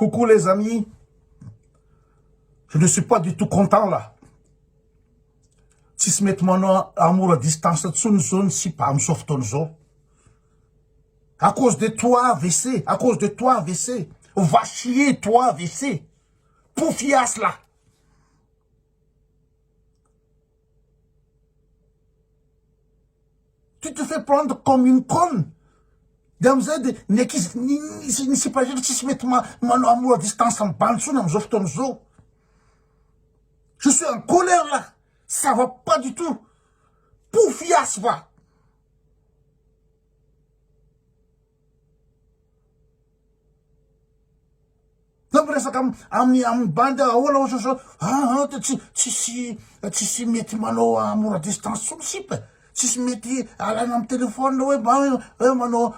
Coucou les amis, je ne suis pas du tout content là. Si se met mon amour à distance, si pas sauf ton zo. À cause de toi, VC, à cause de toi, VC. Va chier, toi, VC. Poufias là. Tu te fais prendre comme une conne. Damzed, ni si pas si se met mon amour à distance en bansou, non, sauf ton zo. Je suis en colère là. Ça va pas du tout. Poufias va. Non, mais ça comme am banda wala si metti mano amour à distance si metti à la nam téléphone ouais mano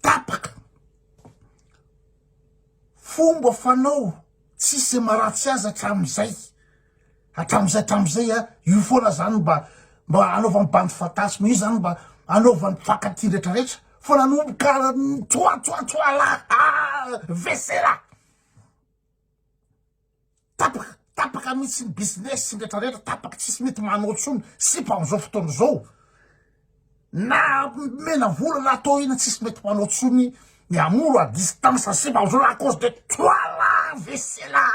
tapak fumba fano si c'est maratsiaza tamzay io foana zany mba anaovany bandy fantasme io zany mba anaovany fankaty rehetrarehetra fa nanomboka toa là WC là tapaka mihitsy ny business sy rehetrarehetra tapaka tsisy mety manao tsony sy mba am'izao fotoana zao na mena vola na atao ina tsisy mety manao tsony ny amour à distance sy mba am'izao à cause de toi là WC là